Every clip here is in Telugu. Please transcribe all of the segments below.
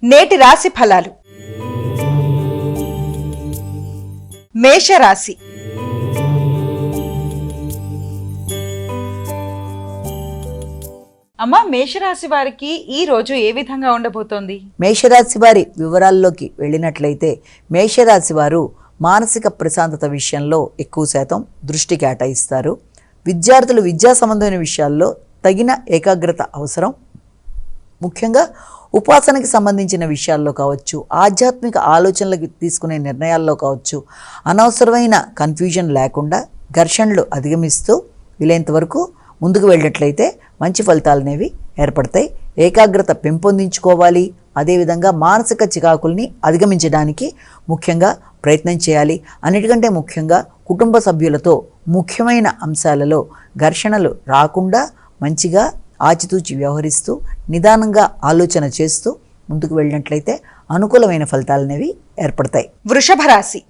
నేటి రాశి ఫలాలు. మేషరాశి. అమ్మ, మేషరాశి వారికి ఈ రోజు ఏ విధంగా ఉండబోతోంది? మేషరాశి వారి వివరాల్లోకి వెళ్ళినట్లయితే మేషరాశి వారు మానసిక ప్రశాంతత విషయంలో ఎక్కువ శాతం దృష్టి కేటాయిస్తారు. విద్యార్థులు విద్యా సంబంధమైన విషయాల్లో తగిన ఏకాగ్రత అవసరం. ముఖ్యంగా ఉపాసనకి సంబంధించిన విషయాల్లో కావచ్చు, ఆధ్యాత్మిక ఆలోచనలకు తీసుకునే నిర్ణయాల్లో కావచ్చు, అనవసరమైన కన్ఫ్యూజన్ లేకుండా ఘర్షణలు అధిగమిస్తూ వీలైనంత వరకు ముందుకు వెళ్ళినట్లయితే మంచి ఫలితాలు అనేవి ఏర్పడతాయి. ఏకాగ్రత పెంపొందించుకోవాలి. అదేవిధంగా మానసిక చికాకుల్ని అధిగమించడానికి ముఖ్యంగా ప్రయత్నం చేయాలి. అన్నిటికంటే ముఖ్యంగా కుటుంబ సభ్యులతో ముఖ్యమైన అంశాలలో ఘర్షణలు రాకుండా మంచిగా ఆచితూచి వ్యవహరిస్తూ నిదానంగా ఆలోచన చేస్తూ ముందుకు వెళ్ళినట్లయితే అనుకూలమైన ఫలితాలు అనేవి ఏర్పడతాయి. వృషభ రాశి.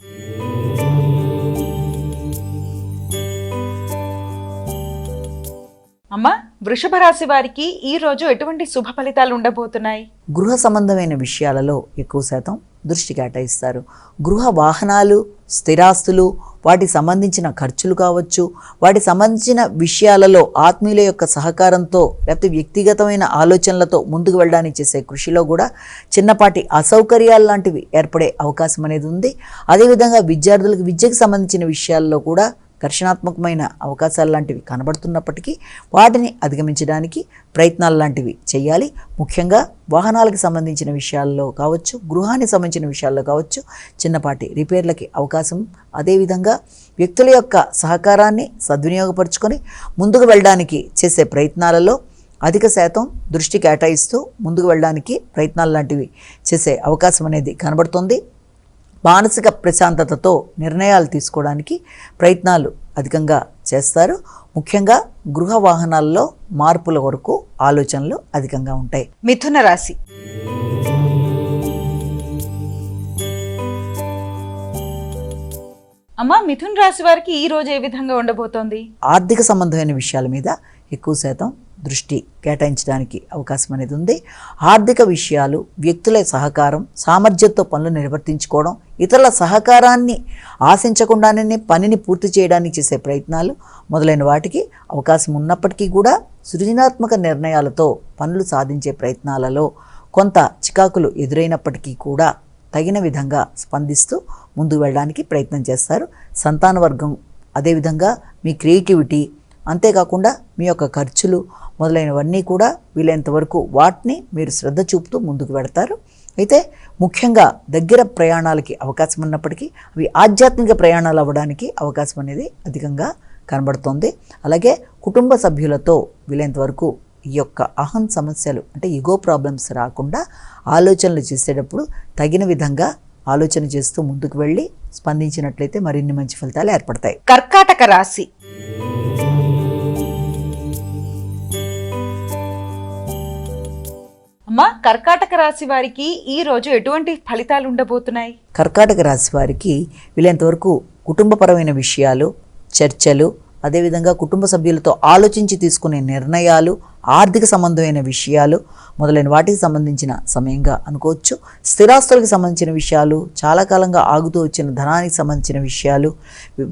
అమ్మ, వృషభ రాశి వారికి ఈ రోజు ఎటువంటి శుభ ఫలితాలు ఉండబోతున్నాయి? గృహ సంబంధమైన విషయాలలో ఎక్కువ శాతం దృష్టి కేటాయిస్తారు. గృహ వాహనాలు, స్థిరాస్తులు, వాటికి సంబంధించిన ఖర్చులు కావచ్చు, వాటికి సంబంధించిన విషయాలలో ఆత్మీయుల యొక్క సహకారంతో లేకపోతే వ్యక్తిగతమైన ఆలోచనలతో ముందుకు వెళ్ళడానికి చేసే కృషిలో కూడా చిన్నపాటి అసౌకర్యాలు లాంటివి ఏర్పడే అవకాశం అనేది ఉంది. అదేవిధంగా విద్యార్థులకు విద్యకు సంబంధించిన విషయాల్లో కూడా ఘర్షణాత్మకమైన అవకాశాలు లాంటివి కనబడుతున్నప్పటికీ వాటిని అధిగమించడానికి ప్రయత్నాలు లాంటివి చేయాలి. ముఖ్యంగా వాహనాలకు సంబంధించిన విషయాల్లో కావచ్చు, గృహానికి సంబంధించిన విషయాల్లో కావచ్చు చిన్నపాటి రిపేర్లకి అవకాశం. అదేవిధంగా వ్యక్తుల యొక్క సహకారాన్ని సద్వినియోగపరుచుకొని ముందుకు వెళ్ళడానికి చేసే ప్రయత్నాలలో అధిక శాతం దృష్టి కేటాయిస్తూ ముందుకు వెళ్ళడానికి ప్రయత్నాలు లాంటివి చేసే అవకాశం అనేది కనబడుతుంది. మానసిక ప్రశాంతతతో నిర్ణయాలు తీసుకోవడానికి ప్రయత్నాలు అధికంగా చేస్తారు. ముఖ్యంగా గృహ వాహనాల్లో మార్పుల వరకు ఆలోచనలు అధికంగా ఉంటాయి. మిథున రాశి. అమ్మ, మిథున రాశి వారికి ఈ రోజు ఏ విధంగా ఉండబోతోంది? ఆర్థిక సంబంధమైన విషయాల మీద ఎక్కువ శాతం దృష్టి కేటాయించడానికి అవకాశం అనేది ఉంది. ఆర్థిక విషయాలు, వ్యక్తుల సహకారం, సామర్థ్యంతో పనులు నిర్వర్తించుకోవడం, ఇతరుల సహకారాన్ని ఆశించకుండానే పనిని పూర్తి చేయడానికి చేసే ప్రయత్నాలు మొదలైన వాటికి అవకాశం ఉన్నప్పటికీ కూడా సృజనాత్మక నిర్ణయాలతో పనులు సాధించే ప్రయత్నాలలో కొంత చికాకులు ఎదురైనప్పటికీ కూడా తగిన విధంగా స్పందిస్తూ ముందుకు వెళ్ళడానికి ప్రయత్నం చేస్తారు. సంతాన వర్గం, అదేవిధంగా మీ క్రియేటివిటీ, అంతేకాకుండా మీ యొక్క ఖర్చులు మొదలైనవన్నీ కూడా వీలైనంత వరకు వాటిని మీరు శ్రద్ధ చూపుతూ ముందుకు వెడతారు. అయితే ముఖ్యంగా దగ్గర ప్రయాణాలకి అవకాశం ఉన్నప్పటికీ అవి ఆధ్యాత్మిక ప్రయాణాలు అవ్వడానికి అవకాశం అనేది అధికంగా కనబడుతోంది. అలాగే కుటుంబ సభ్యులతో వీలైనంత వరకు ఈ యొక్క అహం సమస్యలు అంటే ఈగో ప్రాబ్లమ్స్ రాకుండా ఆలోచనలు చేసేటప్పుడు తగిన విధంగా ఆలోచన చేస్తూ ముందుకు వెళ్ళి స్పందించినట్లయితే మరిన్ని మంచి ఫలితాలు ఏర్పడతాయి. కర్కాటక రాశి. అమ్మ, కర్కాటక రాశి వారికి ఈ రోజు ఎటువంటి ఫలితాలు ఉండబోతున్నాయి? కర్కాటక రాశి వారికి వీలైనంత వరకు కుటుంబపరమైన విషయాలు, చర్చలు, అదేవిధంగా కుటుంబ సభ్యులతో ఆలోచించి తీసుకునే నిర్ణయాలు, ఆర్థిక సంబంధమైన విషయాలు మొదలైన వాటికి సంబంధించిన సమయంగా అనుకోవచ్చు. స్థిరాస్తులకు సంబంధించిన విషయాలు, చాలా కాలంగా ఆగుతూ వచ్చిన ధనానికి సంబంధించిన విషయాలు,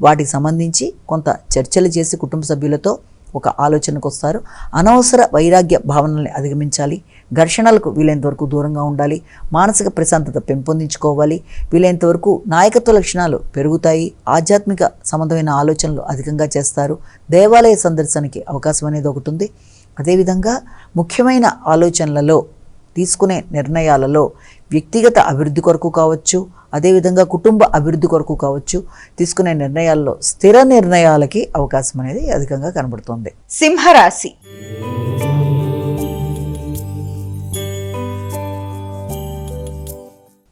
వాటికి సంబంధించి కొంత చర్చలు చేసి కుటుంబ సభ్యులతో ఒక ఆలోచనకు వస్తారు. అనవసర వైరాగ్య భావనల్ని అధిగమించాలి. ఘర్షణలకు వీలైనంత వరకు దూరంగా ఉండాలి. మానసిక ప్రశాంతత పెంపొందించుకోవాలి. వీలైనంత వరకు నాయకత్వ లక్షణాలు పెరుగుతాయి. ఆధ్యాత్మిక సంబంధమైన ఆలోచనలు అధికంగా చేస్తారు. దేవాలయ సందర్శనకి అవకాశం అనేది ఒకటి ఉంది. అదేవిధంగా ముఖ్యమైన ఆలోచనలలో, తీసుకునే నిర్ణయాలలో వ్యక్తిగత అభివృద్ధి కొరకు కావచ్చు, అదేవిధంగా కుటుంబ అభివృద్ధి కొరకు కావచ్చు తీసుకునే నిర్ణయాల్లో స్థిర నిర్ణయాలకి అవకాశం అనేది అధికంగా కనబడుతుంది. సింహరాశి.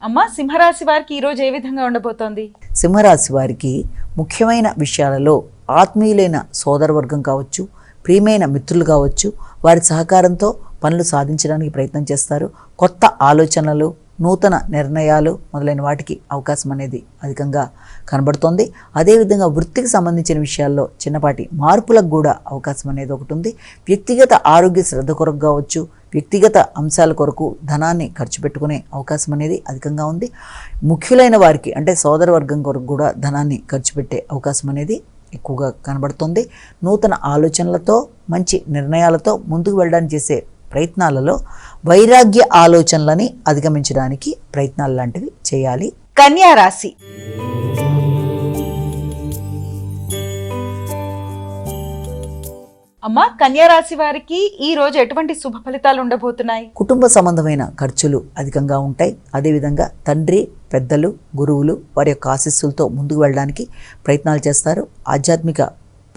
అమ్మ, సింహరాశి వారికి ఈ రోజు ఏ విధంగా ఉండబోతోంది? సింహరాశి వారికి ముఖ్యమైన విషయాలలో ఆత్మీయులైన సోదరవర్గం కావచ్చు, ప్రియమైన మిత్రులు కావచ్చు, వారి సహకారంతో పనులు సాధించడానికి ప్రయత్నం చేస్తారు. కొత్త ఆలోచనలు, నూతన నిర్ణయాలు మొదలైన వాటికి అవకాశం అనేది అధికంగా కనబడుతోంది. అదేవిధంగా వృత్తికి సంబంధించిన విషయాల్లో చిన్నపాటి మార్పులకు కూడా అవకాశం అనేది ఒకటి ఉంది. వ్యక్తిగత ఆరోగ్య శ్రద్ధ కొరకు కావచ్చు, వ్యక్తిగత అంశాల కొరకు ధనాన్ని ఖర్చు పెట్టుకునే అవకాశం అనేది అధికంగా ఉంది. ముఖ్యులైన వారికి అంటే సోదర వర్గం కొరకు కూడా ధనాన్ని ఖర్చు పెట్టే అవకాశం అనేది ఎక్కువగా కనబడుతుంది. నూతన ఆలోచనలతో మంచి నిర్ణయాలతో ముందుకు వెళ్ళడానికి చేసే ప్రయత్నాలలో వైరాగ్య ఆలోచనలని అధిగమించడానికి ప్రయత్నాలు లాంటివి చేయాలి. కన్యా రాశి. అమ్మ, కన్యా రాశి వారికి ఈ రోజు ఎటువంటి శుభ ఫలితాలు ఉండబోతున్నాయి? కుటుంబ సంబంధమైన ఖర్చులు అధికంగా ఉంటాయి. అదేవిధంగా తండ్రి, పెద్దలు, గురువులు వారి యొక్క ఆశీస్సులతో ముందుకు వెళ్ళడానికి ప్రయత్నాలు చేస్తారు. ఆధ్యాత్మిక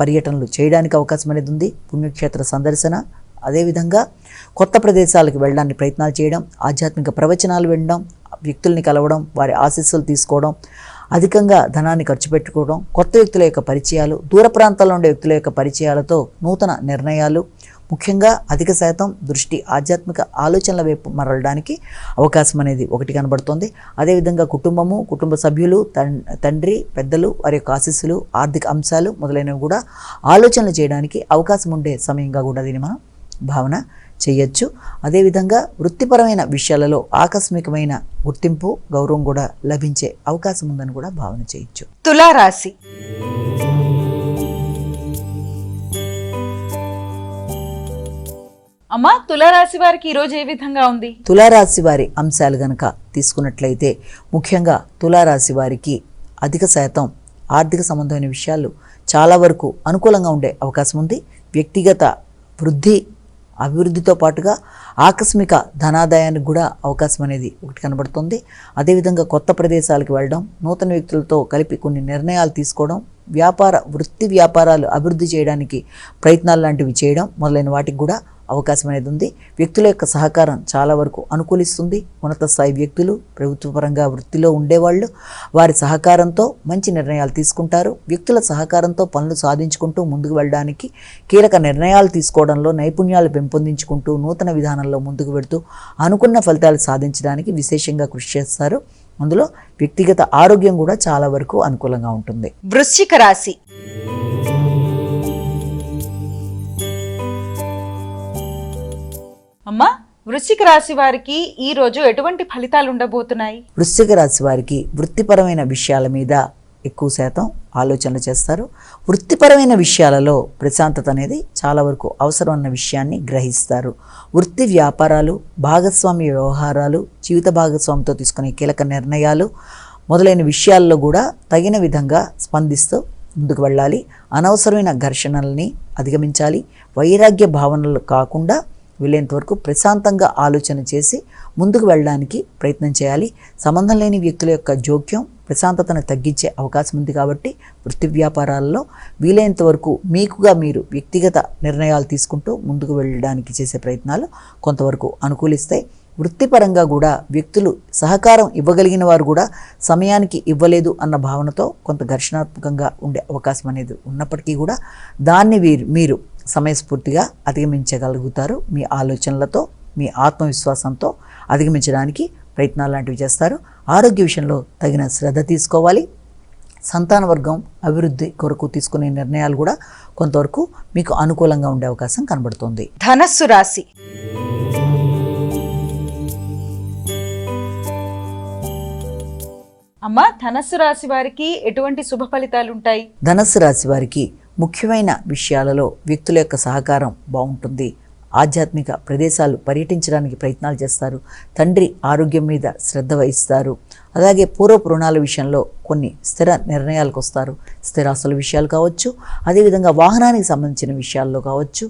పర్యటనలు చేయడానికి అవకాశం అనేది ఉంది. పుణ్యక్షేత్ర సందర్శన, అదేవిధంగా కొత్త ప్రదేశాలకు వెళ్ళడానికి ప్రయత్నాలు చేయడం, ఆధ్యాత్మిక ప్రవచనాలు వినడం, వ్యక్తుల్ని కలవడం, వారి ఆశీస్సులు తీసుకోవడం, అధికంగా ధనాన్ని ఖర్చు పెట్టుకోవడం, కొత్త వ్యక్తుల యొక్క పరిచయాలు, దూర ప్రాంతాల్లో ఉండే వ్యక్తుల యొక్క పరిచయాలతో నూతన నిర్ణయాలు, ముఖ్యంగా అధిక శాతం దృష్టి ఆధ్యాత్మిక ఆలోచనల వైపు మరలడానికి అవకాశం అనేది ఒకటి కనబడుతోంది. అదేవిధంగా కుటుంబము, కుటుంబ సభ్యులు, తండ్రి, పెద్దలు వారి యొక్క ఆశీస్సులు, ఆర్థిక అంశాలు మొదలైనవి కూడా ఆలోచనలు చేయడానికి అవకాశం ఉండే సమయంగా కూడా దీన్ని మనం భావన చేయొచ్చు. అదేవిధంగా వృత్తిపరమైన విషయాలలో ఆకస్మికమైన గుర్తింపు, గౌరవం కూడా లభించే అవకాశం ఉందని కూడా భావన చేయొచ్చు. తులారాశి. అమ్మా, తులారాశి వారికి ఈరోజు ఏ విధంగా ఉంది? తులారాశి వారి అంశాలు గనక తీసుకున్నట్లయితే ముఖ్యంగా తులారాశి వారికి అధిక శాతం ఆర్థిక సంబంధమైన విషయాలు చాలా వరకు అనుకూలంగా ఉండే అవకాశం ఉంది. వ్యక్తిగత అభివృద్ధితో పాటుగా ఆకస్మిక ధనాదాయానికి కూడా అవకాశం అనేది ఒకటి కనబడుతుంది. అదేవిధంగా కొత్త ప్రదేశాలకు వెళ్ళడం, నూతన వ్యక్తులతో కలిపి కొన్ని నిర్ణయాలు తీసుకోవడం, వృత్తి వ్యాపారాలు అభివృద్ధి చేయడానికి ప్రయత్నాలు లాంటివి చేయడం మొదలైన వాటికి కూడా అవకాశం అనేది ఉంది. వ్యక్తుల యొక్క సహకారం చాలా వరకు అనుకూలిస్తుంది. ఉన్నత స్థాయి వ్యక్తులు, ప్రభుత్వపరంగా వృత్తిలో ఉండేవాళ్ళు వారి సహకారంతో మంచి నిర్ణయాలు తీసుకుంటారు. వ్యక్తుల సహకారంతో పనులు సాధించుకుంటూ ముందుకు వెళ్ళడానికి, కీలక నిర్ణయాలు తీసుకోవడంలో నైపుణ్యాలు పెంపొందించుకుంటూ నూతన విధానంలో ముందుకు వెళుతూ అనుకున్న ఫలితాలు సాధించడానికి విశేషంగా కృషి చేస్తారు. అందులో వ్యక్తిగత ఆరోగ్యం కూడా చాలా వరకు అనుకూలంగా ఉంటుంది. వృశ్చిక రాశి. అమ్మా, వృశ్చిక రాశి వారికి ఈ రోజు ఎటువంటి ఫలితాలు ఉండబోతున్నాయి? వృశ్చిక రాశి వారికి వృత్తిపరమైన విషయాల మీద ఎక్కువ శాతం ఆలోచనలు చేస్తారు. వృత్తిపరమైన విషయాలలో ప్రశాంతత అనేది చాలా వరకు అవసరం అన్న విషయాన్ని గ్రహిస్తారు. వృత్తి వ్యాపారాలు, భాగస్వామ్య వ్యవహారాలు, జీవిత భాగస్వామితో తీసుకునే కీలక నిర్ణయాలు మొదలైన విషయాల్లో కూడా తగిన విధంగా స్పందిస్తూ ముందుకు వెళ్ళాలి. అనవసరమైన ఘర్షణల్ని అధిగమించాలి. వైరాగ్య భావనలు కాకుండా వీలైనంత వరకు ప్రశాంతంగా ఆలోచన చేసి ముందుకు వెళ్ళడానికి ప్రయత్నం చేయాలి. సంబంధం లేని వ్యక్తుల యొక్క జోక్యం ప్రశాంతతను తగ్గించే అవకాశం ఉంది. కాబట్టి వృత్తి వ్యాపారాల్లో వీలైనంత వరకు మీరు వ్యక్తిగత నిర్ణయాలు తీసుకుంటూ ముందుకు వెళ్ళడానికి చేసే ప్రయత్నాలు కొంతవరకు అనుకూలిస్తాయి. వృత్తిపరంగా కూడా వ్యక్తులు సహకారం ఇవ్వగలిగిన వారు కూడా సమయానికి ఇవ్వలేదు అన్న భావనతో కొంత ఘర్షణాత్మకంగా ఉండే అవకాశం అనేది ఉన్నప్పటికీ కూడా దాన్ని మీరు సమయస్ఫూర్తిగా అధిగమించగలుగుతారు. మీ ఆలోచనలతో, మీ ఆత్మవిశ్వాసంతో అధిగమించడానికి ప్రయత్నాలు లాంటివి చేస్తారు. ఆరోగ్య విషయంలో తగిన శ్రద్ధ తీసుకోవాలి. సంతాన వర్గం అభివృద్ధి కొరకు తీసుకునే నిర్ణయాలు కూడా కొంతవరకు మీకు అనుకూలంగా ఉండే అవకాశం కనబడుతుంది. ధనస్సు రాశి. అమ్మా, ధనస్సు రాశి వారికి ఎటువంటి శుభ ఫలితాలు ఉంటాయి? ధనస్సు రాశి వారికి ముఖ్యమైన విషయాలలో వ్యక్తుల యొక్క సహకారం బాగుంటుంది. ఆధ్యాత్మిక ప్రదేశాలు పర్యటించడానికి ప్రయత్నాలు చేస్తారు. తండ్రి ఆరోగ్యం మీద శ్రద్ధ వహిస్తారు. అలాగే పూర్వపు రుణాల విషయంలో కొన్ని స్థిర నిర్ణయాలకు వస్తారు. స్థిరాస్తుల విషయాలు కావచ్చు, అదేవిధంగా వాహనానికి సంబంధించిన విషయాల్లో కావచ్చు,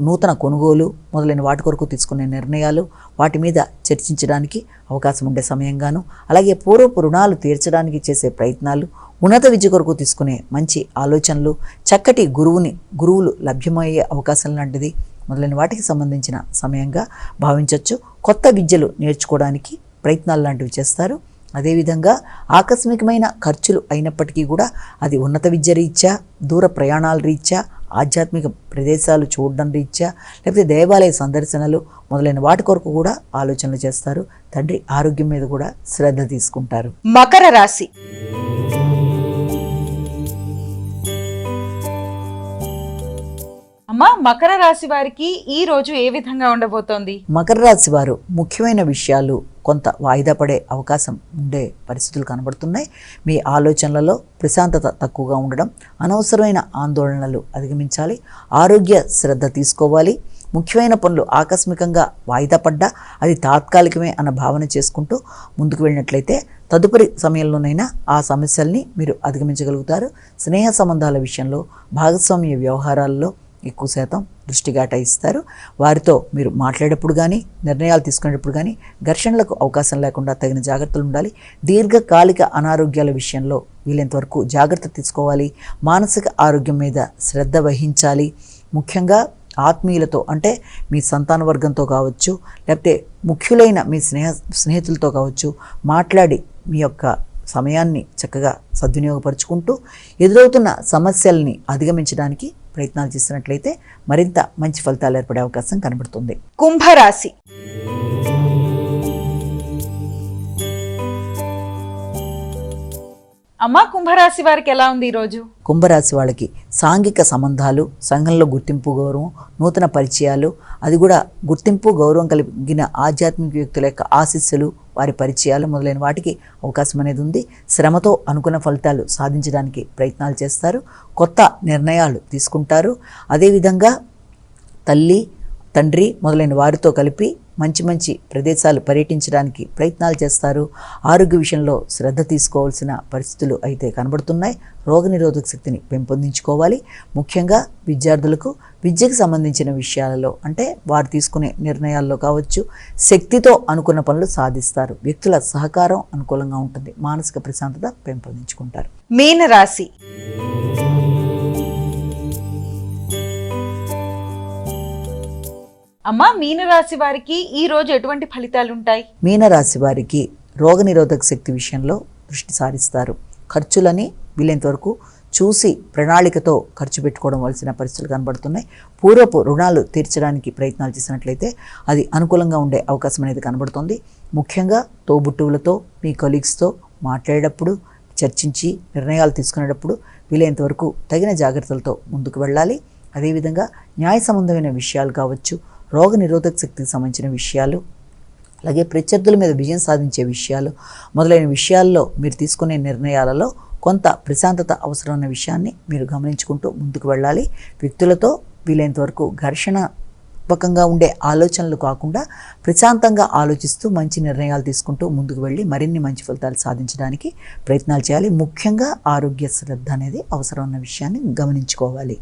నూతన కొనుగోలు మొదలైన వాటి కొరకు తీసుకునే నిర్ణయాలు, వాటి మీద చర్చించడానికి అవకాశం ఉండే సమయంగాను, అలాగే పూర్వపు రుణాలు తీర్చడానికి చేసే ప్రయత్నాలు, ఉన్నత విద్య కొరకు తీసుకునే మంచి ఆలోచనలు, చక్కటి గురువులు లభ్యమయ్యే అవకాశం లాంటిది మొదలైన వాటికి సంబంధించిన సమయంగా భావించవచ్చు. కొత్త విద్యలు నేర్చుకోవడానికి ప్రయత్నాలు లాంటివి చేస్తారు. అదేవిధంగా ఆకస్మికమైన ఖర్చులు అయినప్పటికీ కూడా అది ఉన్నత విద్య రీత్యా, దూర ప్రయాణాల రీత్యా, ఆధ్యాత్మిక ప్రదేశాలు చూడడం రీత్యా, లేకపోతే దేవాలయ సందర్శనలు మొదలైన వాటి కొరకు కూడా ఆలోచనలు చేస్తారు. తండ్రి ఆరోగ్యం మీద కూడా శ్రద్ధ తీసుకుంటారు. మకర రాశి. అమ్మా, మకర రాశి వారికి ఈ రోజు ఏ విధంగా ఉండబోతోంది? మకర రాశి వారు ముఖ్యమైన విషయాలు కొంత వాయిదా పడే అవకాశం ఉండే పరిస్థితులు కనబడుతున్నాయి. మీ ఆలోచనలలో ప్రశాంతత తక్కువగా ఉండడం, అనవసరమైన ఆందోళనలు అధిగమించాలి, ఆరోగ్య శ్రద్ధ తీసుకోవాలి. ముఖ్యమైన పనులు ఆకస్మికంగా వాయిదా పడ్డా అది తాత్కాలికమే అన్న భావన చేసుకుంటూ ముందుకు వెళ్ళినట్లయితే తదుపరి సమయంలోనైనా ఆ సమస్యల్ని మీరు అధిగమించగలుగుతారు. స్నేహ సంబంధాల విషయంలో, భాగస్వామ్య వ్యవహారాల్లో ఎక్కువ శాతం దృష్టి కేటాయిస్తారు. వారితో మీరు మాట్లాడేటప్పుడు కానీ, నిర్ణయాలు తీసుకునేటప్పుడు కానీ ఘర్షణలకు అవకాశం లేకుండా తగిన జాగ్రత్తలు ఉండాలి. దీర్ఘకాలిక అనారోగ్యాల విషయంలో వీలైనంతవరకు జాగ్రత్త తీసుకోవాలి. మానసిక ఆరోగ్యం మీద శ్రద్ధ వహించాలి. ముఖ్యంగా ఆత్మీయులతో, అంటే మీ సంతాన వర్గంతో కావచ్చు, లేకపోతే ముఖ్యులైన మీ స్నేహితులతో కావచ్చు, మాట్లాడి మీ యొక్క సమయాన్ని చక్కగా సద్వినియోగపరుచుకుంటూ ఎదురవుతున్న సమస్యల్ని అధిగమించడానికి ప్రయత్నాలు చేసినట్లయితే మరింత మంచి ఫలితాలు ఏర్పడే అవకాశం కనబడుతుంది. కుంభరాశి. అమ్మా, కుంభరాశి వారికి ఎలా ఉంది ఈరోజు? కుంభరాశి వాళ్ళకి సాంఘిక సంబంధాలు, సంఘంలో గుర్తింపు, గౌరవం, నూతన పరిచయాలు, అది కూడా గుర్తింపు గౌరవం కలిగిన ఆధ్యాత్మిక వ్యక్తుల యొక్క ఆశీస్సులు, వారి పరిచయాలు మొదలైన వాటికి అవకాశం అనేది ఉంది. శ్రమతో అనుకున్న ఫలితాలు సాధించడానికి ప్రయత్నాలు చేస్తారు. కొత్త నిర్ణయాలు తీసుకుంటారు. అదేవిధంగా తల్లి, తండ్రి మొదలైన వారితో కలిపి మంచి మంచి ప్రదేశాలు పర్యటించడానికి ప్రయత్నాలు చేస్తారు. ఆరోగ్య విషయంలో శ్రద్ధ తీసుకోవాల్సిన పరిస్థితులు అయితే కనబడుతున్నాయి. రోగనిరోధక శక్తిని పెంపొందించుకోవాలి. ముఖ్యంగా విద్యార్థులకు విద్యకు సంబంధించిన విషయాలలో, అంటే వారు తీసుకునే నిర్ణయాల్లో కావచ్చు, శక్తితో అనుకున్న పనులు సాధిస్తారు. వ్యక్తుల సహకారం అనుకూలంగా ఉంటుంది. మానసిక ప్రశాంతత పెంపొందించుకుంటారు. మీనరాశి. అమ్మా, మీనరాశి వారికి ఈ రోజు ఎటువంటి ఫలితాలు ఉంటాయి? మీనరాశి వారికి రోగనిరోధక శక్తి విషయంలో దృష్టి సారిస్తారు. ఖర్చులని వీలైనంతవరకు చూసి ప్రణాళికతో ఖర్చు పెట్టుకోవడం వలసిన పరిస్థితులు కనబడుతున్నాయి. పూర్వపు రుణాలు తీర్చడానికి ప్రయత్నాలు చేసినట్లయితే అది అనుకూలంగా ఉండే అవకాశం అనేది కనబడుతుంది. ముఖ్యంగా తోబుట్టువులతో, మీ కొలీగ్స్తో మాట్లాడేటప్పుడు, చర్చించి నిర్ణయాలు తీసుకునేటప్పుడు వీలైనంతవరకు తగిన జాగ్రత్తలతో ముందుకు వెళ్ళాలి. అదేవిధంగా న్యాయ సంబంధమైన విషయాలు కావచ్చు, రోగ నిరోధక శక్తికి సంబంధించిన విషయాలు, అలాగే ప్రత్యర్థుల మీద విజయం సాధించే విషయాలు మొదలైన విషయాల్లో మీరు తీసుకునే నిర్ణయాలలో కొంత ప్రశాంతత అవసరమైన విషయాన్ని మీరు గమనించుకుంటూ ముందుకు వెళ్ళాలి. వ్యక్తులతో వీలైనంతవరకు ఘర్షణాత్మకంగా ఉండే ఆలోచనలు కాకుండా ప్రశాంతంగా ఆలోచిస్తూ మంచి నిర్ణయాలు తీసుకుంటూ ముందుకు వెళ్ళి మరిన్ని మంచి ఫలితాలు సాధించడానికి ప్రయత్నాలు చేయాలి. ముఖ్యంగా ఆరోగ్య శ్రద్ధ అనేది అవసరమైన విషయాన్ని గమనించుకోవాలి.